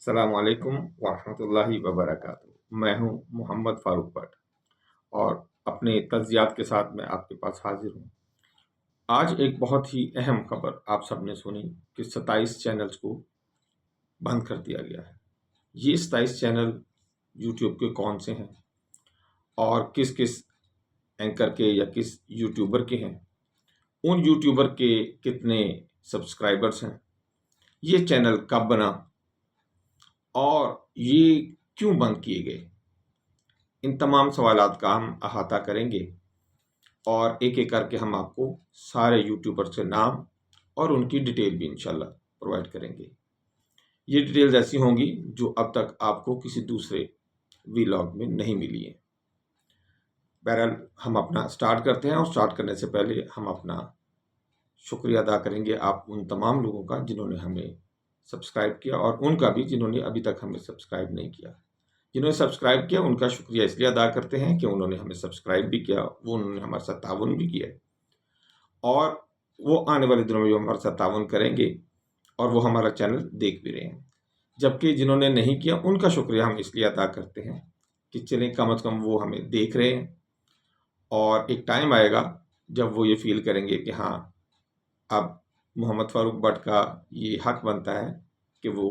अस्सलामुअलैकुम वरहमतुल्लाहि वबरकातुहू। मैं हूं मोहम्मद फारूक भट्ट और अपने तज्जियात के साथ मैं आपके पास हाजिर हूं। आज एक बहुत ही अहम खबर आप सबने सुनी कि 27 चैनल्स को बंद कर दिया गया है। ये 27 चैनल यूट्यूब के कौन से हैं और किस किस एंकर के या किस यूट्यूबर के हैं, उन यूट्यूबर के कितने सब्सक्राइबर्स हैं, ये चैनल कब बना और ये क्यों बंद किए गए, इन तमाम सवालात का हम अहाता करेंगे और एक एक करके हम आपको सारे यूट्यूबर से नाम और उनकी डिटेल भी इंशाल्लाह प्रोवाइड करेंगे। ये डिटेल्स ऐसी होंगी जो अब तक आपको किसी दूसरे वीलॉग में नहीं मिली है। बहरहाल हम अपना स्टार्ट करते हैं और स्टार्ट करने से पहले हम अपना शुक्रिया अदा करेंगे आप उन तमाम लोगों का जिन्होंने हमें सब्सक्राइब किया और उनका भी जिन्होंने अभी तक हमें सब्सक्राइब नहीं किया। जिन्होंने सब्सक्राइब किया उनका शुक्रिया इसलिए अदा करते हैं कि उन्होंने हमें सब्सक्राइब भी किया, वो उन्होंने हमारे साथ ताउन भी किया और वो आने वाले दिनों में जो हमारे साथ ताउन करेंगे और वो हमारा चैनल देख भी रहे हैं। जबकि जिन्होंने नहीं किया उनका शुक्रिया हम इसलिए अदा करते हैं कि चलें कम अज़ कम वो हमें देख रहे हैं और एक टाइम आएगा जब वो ये फील करेंगे कि हाँ, अब मोहम्मद फारूक भट्ट का ये हक बनता है कि वो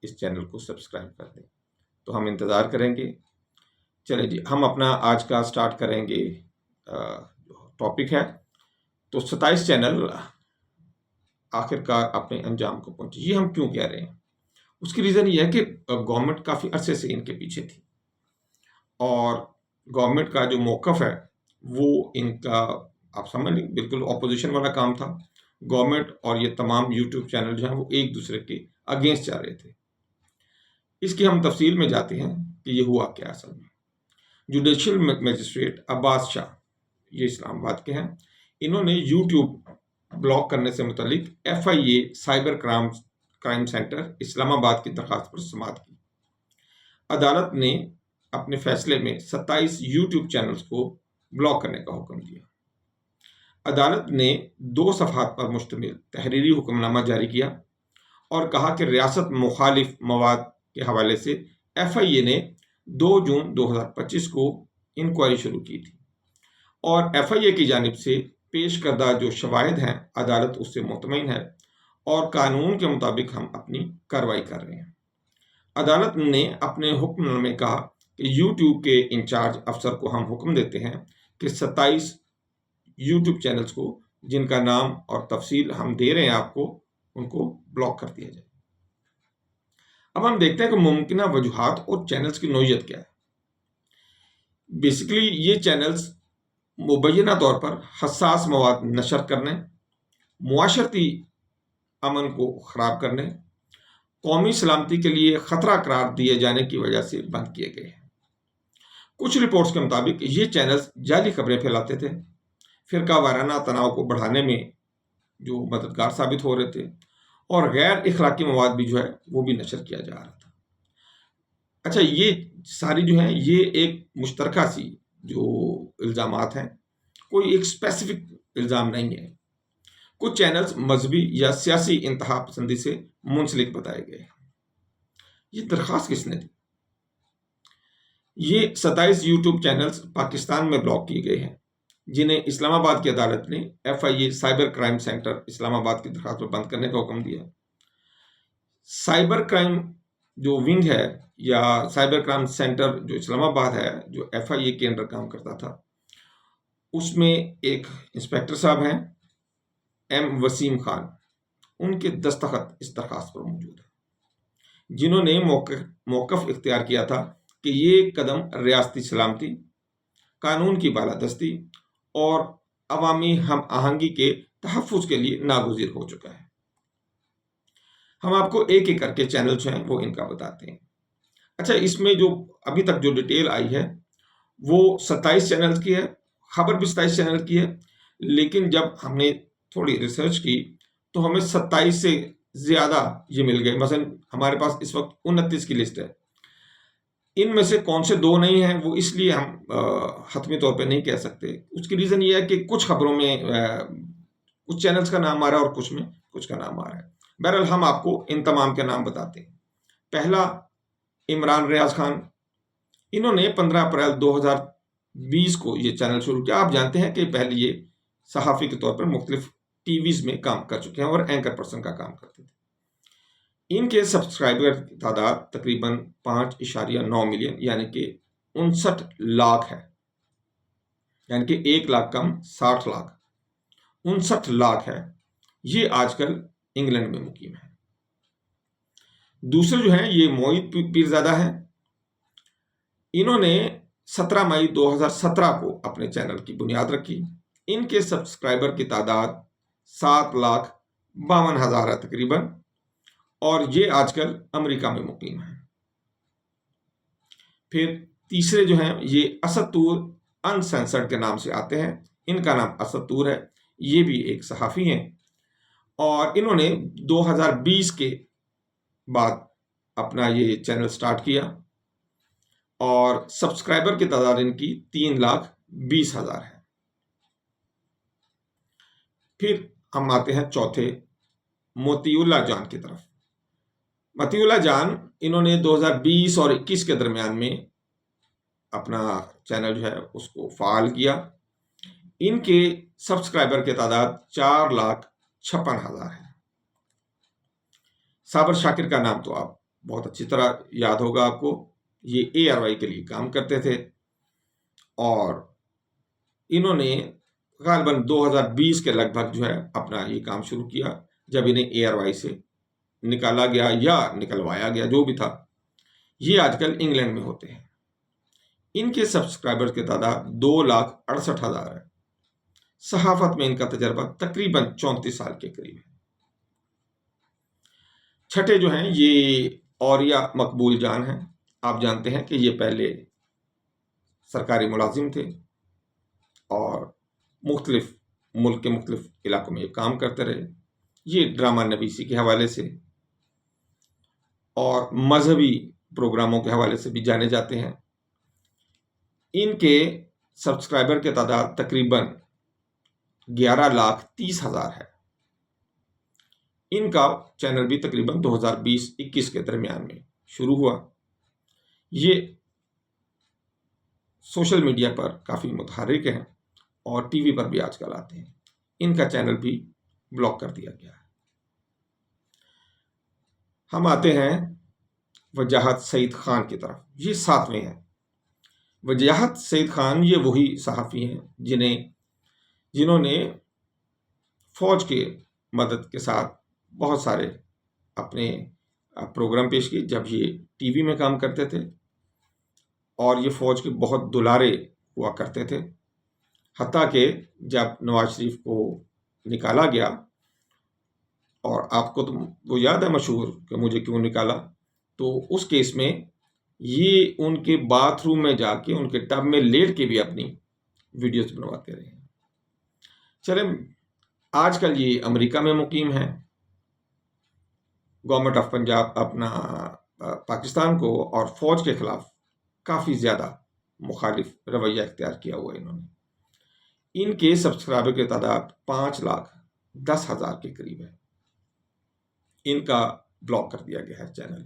इस चैनल को सब्सक्राइब कर दें। तो हम इंतज़ार करेंगे। चलिए जी, हम अपना आज का स्टार्ट करेंगे। टॉपिक है तो 27 चैनल आखिरकार अपने अंजाम को पहुंचे। ये हम क्यों कह रहे हैं? उसकी रीज़न ये है कि गवर्नमेंट काफ़ी अरसे से इनके पीछे थी और गवर्नमेंट का जो मौक़िफ़ है वो इनका, आप समझ लें, बिल्कुल ऑपोजिशन वाला काम था। गवर्नमेंट और ये तमाम यूट्यूब चैनल जो हैं वो एक दूसरे के अगेंस्ट जा रहे थे। इसकी हम तफसील में जाते हैं कि ये हुआ क्या असल में। जुडिशल मजिस्ट्रेट अब्बास शाह, ये इस्लामाबाद के हैं, इन्होंने यूट्यूब ब्लॉक करने से मुतालिक FIA cyber crime centre Islamabad की दरख्वास्त पर समाअत की। अदालत ने अपने फैसले में 27 यूट्यूब चैनल्स को ब्लॉक करने का हुक्म दिया। अदालत ने 2 सफ़हात पर मुश्तमिल तहरीरी हुक्मनामा जारी किया और कहा कि रियासत मुखालिफ मवाद के हवाले से FIA ने 2 जून 2025 को इंक्वायरी शुरू की थी और FIA की जानिब से पेश करदा जो शवाहिद हैं अदालत उससे मुतमईन है और कानून के मुताबिक हम अपनी कार्रवाई कर रहे हैं। अदालत ने अपने हुक्म में कहा कि यूट्यूब के इंचार्ज अफसर को हम हुक्म देते हैं कि 27 यूट्यूब चैनल्स को जिनका नाम और तफसील हम दे रहे हैं आपको, उनको ब्लॉक कर दिया जाए। अब हम देखते हैं कि मुमकिना वजूहात और चैनल्स की नौयत क्या है। बेसिकली ये चैनल्स मुबैना तौर पर हसास मवाद नशर करने, मुआशरती अमन को ख़राब करने, कौमी सलामती के लिए ख़तरा करार दिए जाने की वजह से बंद किए गए हैं। कुछ रिपोर्ट्स के मुताबिक ये चैनल्स जाली खबरें फैलाते थे, फ़िरका वाराना तनाव को बढ़ाने में जो मददगार साबित हो रहे थे और गैर इखलाकी मवाद भी जो है वो भी नशर किया जा रहा था। अच्छा, ये सारी जो है ये एक मुश्तरका सी जो इल्ज़ामात हैं, कोई एक स्पेसिफिक इल्ज़ाम नहीं है। कुछ चैनल्स मजहबी या सियासी इंतहा पसंदी से मुंसलिक बताए गए। ये दरख्वास्त किसने दी? ये 27 यूट्यूब चैनल्स पाकिस्तान में ब्लॉक किए गए हैं जिन्हें इस्लामाबाद की अदालत ने FIA cyber crime centre Islamabad की दरख्वास्त पर बंद करने का हुक्म दिया। साइबर क्राइम जो विंग है या साइबर क्राइम सेंटर जो इस्लामाबाद है, जो FIA के अंडर काम करता था, उसमें एक इंस्पेक्टर साहब हैं M वसीम खान, उनके दस्तखत इस दरख्वास्त पर मौजूद है, जिन्होंने मौक़िफ़ इख्तियार किया था कि ये कदम रियासती सलामती, कानून की बालादस्ती और अवामी हम आहंगी के तहफ़्फ़ुज़ के लिए नागुज़ीर हो चुका है। हम आपको एक एक करके चैनल जो हैं वो इनका बताते हैं। अच्छा, इसमें जो अभी तक जो डिटेल आई है वो 27 चैनल्स की है, खबर भी 27 चैनल की है, लेकिन जब हमने थोड़ी रिसर्च की तो हमें 27 से ज़्यादा ये मिल गए। मसलन हमारे पास इस वक्त 29 की लिस्ट है। इनमें से कौन से 2 नहीं हैं वो इसलिए हम हतमी तौर पे नहीं कह सकते। उसकी रीज़न ये है कि कुछ खबरों में कुछ चैनल्स का नाम आ रहा है और कुछ में कुछ का नाम आ रहा है। बहरहाल हम आपको इन तमाम के नाम बताते हैं। पहला इमरान रियाज खान, इन्होंने 15 अप्रैल 2020 को ये चैनल शुरू किया। आप जानते हैं कि पहले ये सहाफ़ी के तौर पर मुख्तलिफ टीवीज़ में काम कर चुके हैं और एंकर पर्सन का काम करते थे। इनके सब्सक्राइबर की तादाद तकरीबन 5.9 मिलियन यानी कि 59 लाख है, यानी कि 1 लाख कम 60 लाख, 59 लाख है। ये आजकल इंग्लैंड में मुकीम है। दूसरे जो हैं ये मोहित पीरजादा हैं। इन्होंने 17 मई 2017 को अपने चैनल की बुनियाद रखी। इनके सब्सक्राइबर की तादाद 7,52,000 है तकरीबन, और ये आजकल अमेरिका में मुकीम है। फिर तीसरे जो हैं ये असद तूर अनसेंसर्ड के नाम से आते हैं। इनका नाम असद तूर है, ये भी एक सहाफ़ी हैं और इन्होंने 2020 के बाद अपना ये चैनल स्टार्ट किया और सब्सक्राइबर की तादाद इनकी 3,20,000 है। फिर हम आते हैं चौथे मोतीउल्लाह जान की तरफ। मोतीउल्लाह जान इन्होंने 2020 और 21 के दरमियान में अपना चैनल जो है उसको फ़ाल किया। इनके सब्सक्राइबर की तादाद 4,56,000 है। साबर शाकिर का नाम तो आप बहुत अच्छी तरह याद होगा आपको। ये ARY के लिए काम करते थे और इन्होंने गालिबन 2020 के लगभग जो है अपना ये काम शुरू किया, जब इन्हें ARY से निकाला गया या निकलवाया गया, जो भी था। ये आजकल इंग्लैंड में होते हैं। इनके सब्सक्राइबर की तादाद 2,68,000 है। सहाफत में इनका तजर्बा तकरीबन 34 साल के करीब है। छठे जो हैं ये औरिया मकबूल जान हैं। आप जानते हैं कि ये पहले सरकारी मुलाजिम थे और मुख्तलिफ मुल्क के मुख्तलिफ इलाकों में ये काम करते रहे। ये ड्रामा नवीसी के हवाले से और मजहबी प्रोग्रामों के हवाले से भी जाने जाते हैं। इनके सब्सक्राइबर की तादाद तकरीबन 11,30,000 है। इनका चैनल भी तकरीबन 2020-21 के दरमियान में शुरू हुआ। ये सोशल मीडिया पर काफ़ी मुतहर्रिक हैं और टीवी पर भी आजकल आते हैं। इनका चैनल भी ब्लॉक कर दिया गया है। हम आते हैं वजाहत सईद खान की तरफ। ये 7वें हैं। वजाहत सईद खान ये वही सहाफ़ी हैं जिन्होंने फ़ौज के मदद के साथ बहुत सारे अपने प्रोग्राम पेश किए जब ये टीवी में काम करते थे, और ये फ़ौज के बहुत दुलारे हुआ करते थे। हत्ता कि जब नवाज शरीफ को निकाला गया, और आपको तो वो याद है मशहूर कि मुझे क्यों निकाला, तो उस केस में ये उनके बाथरूम में जाके उनके टब में लेट के भी अपनी वीडियोस बनवाते रहे। चले, आजकल ये अमेरिका में मुकीम है। गवर्नमेंट ऑफ पंजाब अपना पाकिस्तान को और फ़ौज के ख़िलाफ़ काफ़ी ज़्यादा मुखालिफ रवैया इख्तियार किया हुआ है इन्होंने। इनके सब्सक्राइबर की तादाद 5,10,000 के करीब है। इनका ब्लॉक कर दिया गया है चैनल।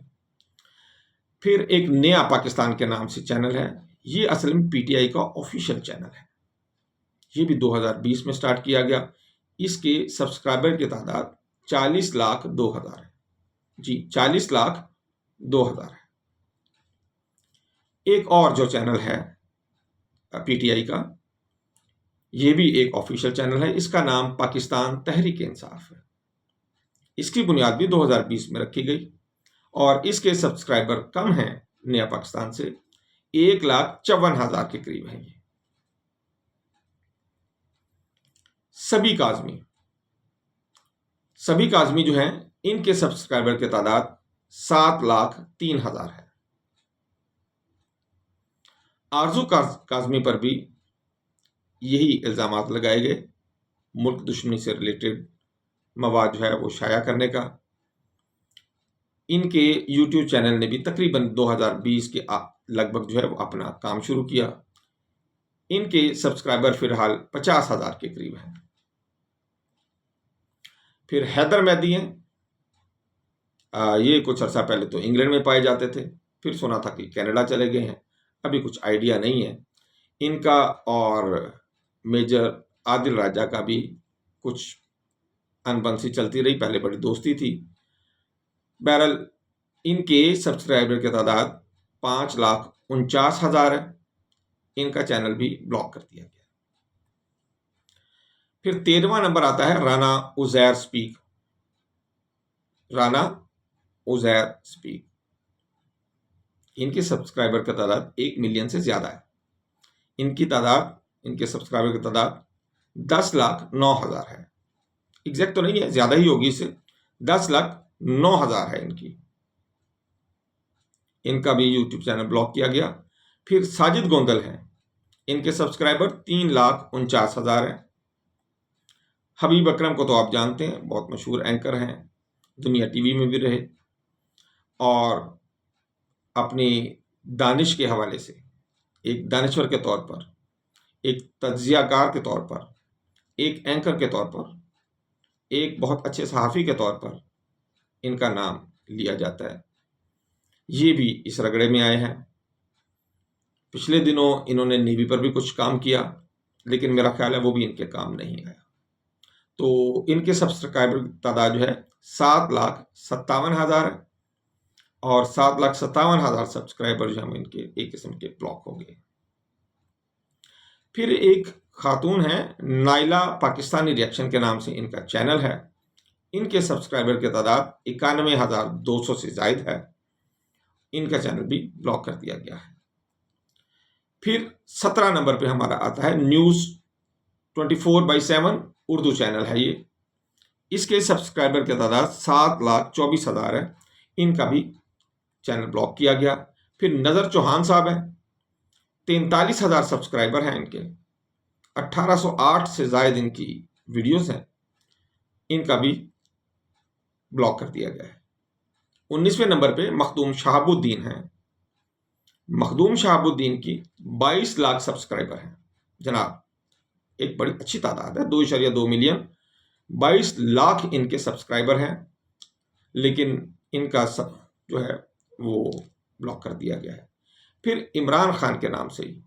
फिर एक नया पाकिस्तान के नाम से चैनल है। ये असल में PTI का ऑफिशियल चैनल है। ये भी 2020 में स्टार्ट किया गया। इसके सब्सक्राइबर की तादाद 40,02,000 है। जी, 40,02,000 है। एक और जो चैनल है PTI का, ये भी एक ऑफिशियल चैनल है। इसका नाम पाकिस्तान तहरीक इंसाफ है। इसकी बुनियाद भी 2020 में रखी गई और इसके सब्सक्राइबर कम हैं नया पाकिस्तान से, 1,54,000 के करीब है। ये सभी काज़मी जो हैं इनके सब्सक्राइबर की तादाद 7,03,000 है। आरजू काज़मी पर भी यही इल्ज़ामात लगाए गए, मुल्क दुश्मनी से रिलेटेड मवाद जो है वो शाया करने का। इनके यूट्यूब चैनल ने भी तकरीबन 2020 के लगभग जो है वो अपना काम शुरू किया। इनके सब्सक्राइबर फिलहाल 50,000 के करीब हैं। फिर हैदर मेहदी हैं। ये कुछ अर्सा पहले तो इंग्लैंड में पाए जाते थे, फिर सुना था कि कनाडा चले गए हैं, अभी कुछ आइडिया नहीं है इनका। और मेजर आदिल राजा का भी कुछ अनबन सी चलती रही, पहले बड़ी दोस्ती थी। बहरहाल इनके सब्सक्राइबर की तादाद 5,49,000 है। इनका चैनल भी ब्लॉक कर दिया गया। फिर 13वां नंबर आता है राना उजैर स्पीक। राना उजैर स्पीक, इनके सब्सक्राइबर की तादाद 1 मिलियन से ज्यादा है। इनके सब्सक्राइबर की तादाद 10,09,000 है। एग्जैक्ट तो नहीं है, ज्यादा ही होगी इससे, 10,09,000 है इनकी। इनका भी यूट्यूब चैनल ब्लॉक किया गया। फिर साजिद गोंदल हैं, इनके सब्सक्राइबर 3,49,000 है। हबीब अकरम को तो आप जानते हैं, बहुत मशहूर एंकर हैं, दुनिया टीवी में भी रहे और अपनी दानिश के हवाले से एक दानिश्वर के तौर पर, एक तज्जियाकार के तौर पर, एक एंकर के तौर पर, एक बहुत अच्छे सहाफ़ी के तौर पर इनका नाम लिया जाता है। ये भी इस रगड़े में आए हैं। पिछले दिनों इन्होंने नेवी पर भी कुछ काम किया, लेकिन मेरा ख्याल है वो भी इनके काम नहीं आया। तो इनके सब्सक्राइबर की तादाद जो है 7,57,000 है और 7,57,000 सब्सक्राइबर जो हैं इनके एक किस्म के ब्लॉक हो गए। फिर एक खातून है नाइला पाकिस्तानी रिएक्शन के नाम से इनका चैनल है। इनके सब्सक्राइबर की तादाद 91,200 से जायद है। इनका चैनल भी ब्लॉक कर दिया गया है। फिर 17 नंबर पे हमारा आता है न्यूज़ 24/7 उर्दू चैनल है ये। इसके सब्सक्राइबर की तादाद 7,24,000 है। इनका भी चैनल ब्लॉक किया गया। फिर नज़र चौहान साहब हैं, 43,000 सब्सक्राइबर हैं इनके, 1808 से जायद इनकी वीडियोस हैं। इनका भी ब्लॉक कर दिया गया है। 19वें नंबर पे मखदूम शहाबुद्दीन हैं। मखदूम शहाबुद्दीन की 22 लाख सब्सक्राइबर हैं जनाब, एक बड़ी अच्छी तादाद है, 2.2 मिलियन, 22 लाख इनके सब्सक्राइबर हैं। लेकिन इनका जो है वो ब्लॉक कर दिया गया है। फिर इमरान खान के नाम से ही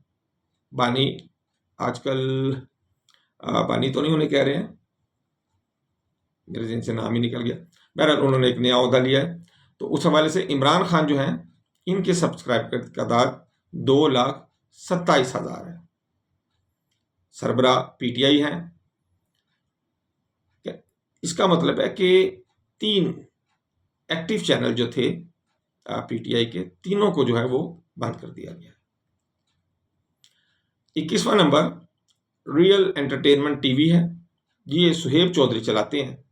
बानी, आजकल बानी तो नहीं उन्हें कह रहे हैं, मेरे जिन से नाम ही निकल गया, बहरहाल उन्होंने एक नया ओहदा लिया है। तो उस हवाले से इमरान खान जो हैं इनके सब्सक्राइबर की तादाद 2,27,000 है। सरबरा पीटीआई हैं। इसका मतलब है कि 3 एक्टिव चैनल जो थे पीटीआई के, तीनों को जो है वो बंद कर दिया गया। 21वां नंबर रियल एंटरटेनमेंट टीवी है। ये सुहेब चौधरी चलाते हैं।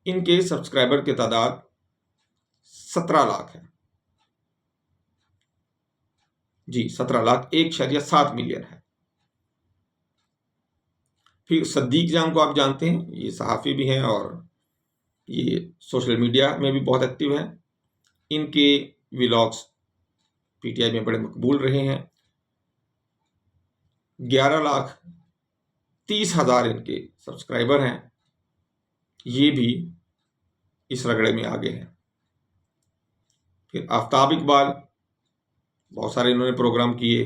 इनके सब्सक्राइबर की तादाद 17 लाख है जी, 17 लाख, 1.7 मिलियन है। फिर सद्दीक जान को आप जानते हैं, ये सहाफ़ी भी हैं और ये सोशल मीडिया में भी बहुत एक्टिव हैं। इनके व्लॉग्स पीटीआई में बड़े मकबूल रहे हैं। 11,30,000 इनके सब्सक्राइबर हैं। ये भी इस रगड़े में आगे हैं। फिर आफ्ताब इकबाल, बहुत सारे इन्होंने प्रोग्राम किए,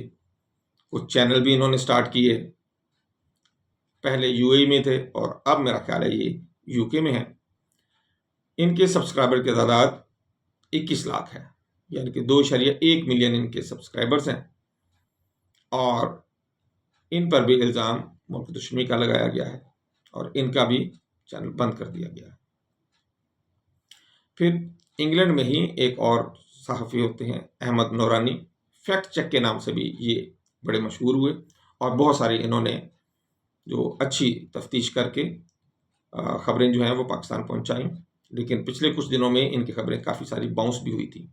कुछ चैनल भी इन्होंने स्टार्ट किए। पहले यूएई में थे और अब मेरा ख्याल है ये यूके में है। इनके सब्सक्राइबर की तादाद 21 लाख है, यानी कि 2.1 मिलियन इनके सब्सक्राइबर्स हैं। और इन पर भी इल्ज़ाम मुल्क दुश्मनी का लगाया गया है और इनका भी चैनल बंद कर दिया गया है। फिर इंग्लैंड में ही एक और सहाफ़ी होते हैं अहमद नूरानी, फैक्ट चेक के नाम से भी ये बड़े मशहूर हुए और बहुत सारी इन्होंने जो अच्छी तफ्तीश करके ख़बरें जो हैं वो पाकिस्तान पहुंचाई। लेकिन पिछले कुछ दिनों में इनकी खबरें काफ़ी सारी बाउंस भी हुई थी।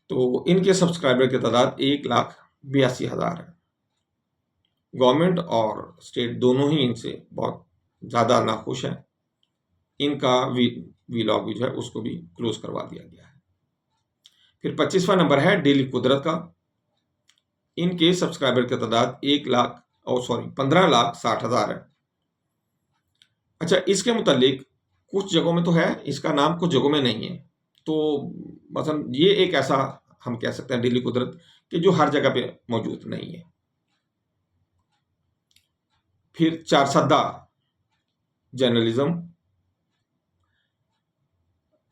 तो इनके सब्सक्राइबर की तादाद 1,82,000 है। गवर्नमेंट और स्टेट दोनों ही इनसे बहुत ज़्यादा नाखुश हैं। इनका वीलॉग जो है उसको भी क्लोज करवा दिया गया है। फिर 25वां नंबर है डेली कुदरत का। इनके सब्सक्राइबर की तादाद 15,60,000 है। अच्छा, इसके मुतालिक कुछ जगहों में तो है इसका नाम, कुछ जगहों में नहीं है। तो मतलब ये एक ऐसा हम कह सकते हैं डेली कुदरत कि जो हर जगह पे मौजूद नहीं है। फिर Charsadda journalism,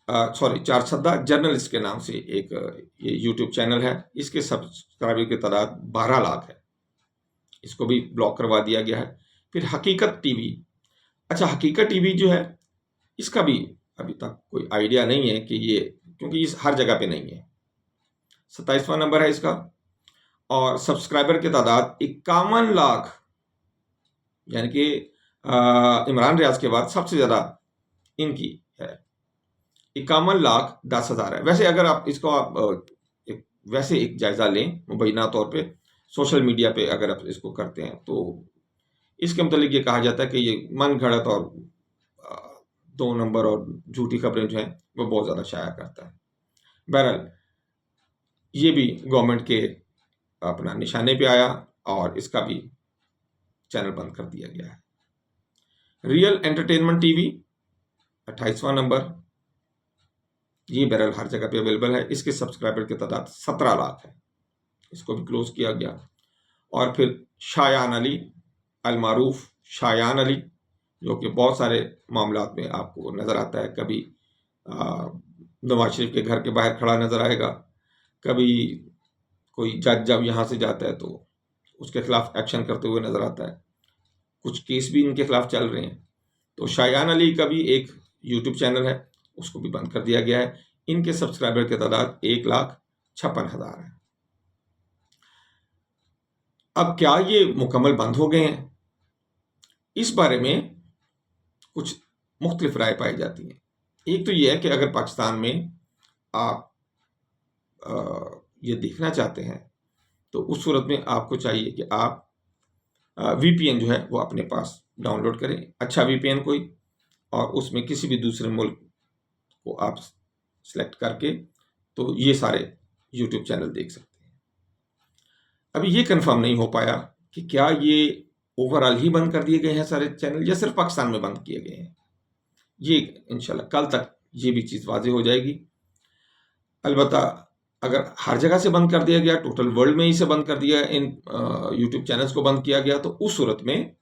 sorry, Charsadda journalist के नाम से एक ये यूट्यूब चैनल है। इसके सब्सक्राइबर की तादाद 12 लाख है। इसको भी ब्लॉक करवा दिया गया है। फिर हकीकत टीवी, अच्छा हकीकत टीवी जो है इसका भी अभी तक कोई आइडिया नहीं है कि ये, क्योंकि इस हर जगह पे नहीं है। 27वां नंबर है इसका, और सब्सक्राइबर की तादाद 51 लाख, यानी कि इमरान रियाज के बाद सबसे ज़्यादा इनकी है। 51,10,000 है। वैसे अगर आप इसको वैसे एक जायज़ा लें मुबैना तौर पे, सोशल मीडिया पे अगर आप इसको करते हैं तो इसके मतलब ये कहा जाता है कि ये मन घड़त और 2 नंबर और झूठी खबरें जो हैं वो बहुत ज़्यादा शाया करता है। बहरहाल ये भी गवर्नमेंट के अपना निशाने पे आया और इसका भी चैनल बंद कर दिया गया है। रियल एंटरटेनमेंट टीवी 28वां नंबर, ये बहरहाल हर जगह पे अवेलेबल है। इसके सब्सक्राइबर की तादाद 17 लाख है। इसको भी क्लोज किया गया। और फिर शायान अली, अलमारूफ शायान अली, जो कि बहुत सारे मामलात में आपको नज़र आता है। कभी नवाज शरीफ के घर के बाहर खड़ा नज़र आएगा, कभी कोई जज जब यहाँ से जाता है तो उसके खिलाफ एक्शन करते हुए नज़र आता है। कुछ केस भी इनके खिलाफ चल रहे हैं। तो शायान अली का भी एक यूट्यूब चैनल है, उसको भी बंद कर दिया गया है। इनके सब्सक्राइबर की तादाद 1,56,000 है। अब क्या ये मुकम्मल बंद हो गए हैं? इस बारे में कुछ मुख्तलिफ राय पाई जाती हैं। एक तो ये है कि अगर पाकिस्तान में आप ये देखना चाहते हैं तो उस सूरत में आपको चाहिए कि आप वीपीएन जो है वो अपने पास डाउनलोड करें, अच्छा वीपीएन कोई, और उसमें किसी भी दूसरे मुल्क को आप सिलेक्ट करके तो ये सारे यूट्यूब चैनल देख सकते हैं। अभी ये कंफर्म नहीं हो पाया कि क्या ये ओवरऑल ही बंद कर दिए गए हैं सारे चैनल या सिर्फ पाकिस्तान में बंद किए गए हैं। ये इंशाल्लाह कल तक ये भी चीज़ वाज़ेह हो जाएगी। अलबत्ता अगर हर जगह से बंद कर दिया गया, टोटल वर्ल्ड में ही से बंद कर दिया, इन यूट्यूब चैनल्स को बंद किया गया, तो उस सूरत में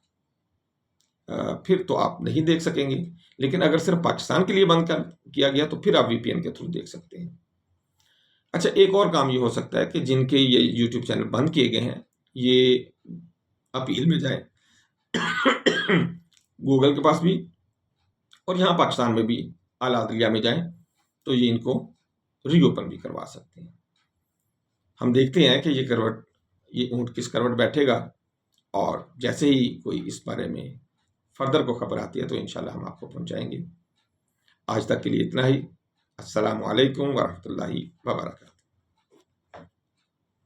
फिर तो आप नहीं देख सकेंगे। लेकिन अगर सिर्फ पाकिस्तान के लिए बंद कर किया गया तो फिर आप वीपीएन के थ्रू देख सकते हैं। अच्छा, एक और काम ये हो सकता है कि जिनके ये यूट्यूब चैनल बंद किए गए हैं ये अपील में जाए गूगल के पास भी, और यहाँ पाकिस्तान में भी आला अदलिया में जाएं तो ये इनको रीओपन भी करवा सकते हैं। हम देखते हैं कि ये ऊँट किस करवट बैठेगा, और जैसे ही कोई इस बारे में फर्दर को खबर आती है तो इंशाल्लाह हम आपको पहुंचाएंगे। आज तक के लिए इतना ही। अस्सलामु अलैकुम वरहमतुल्लाहि वबरकातुहू।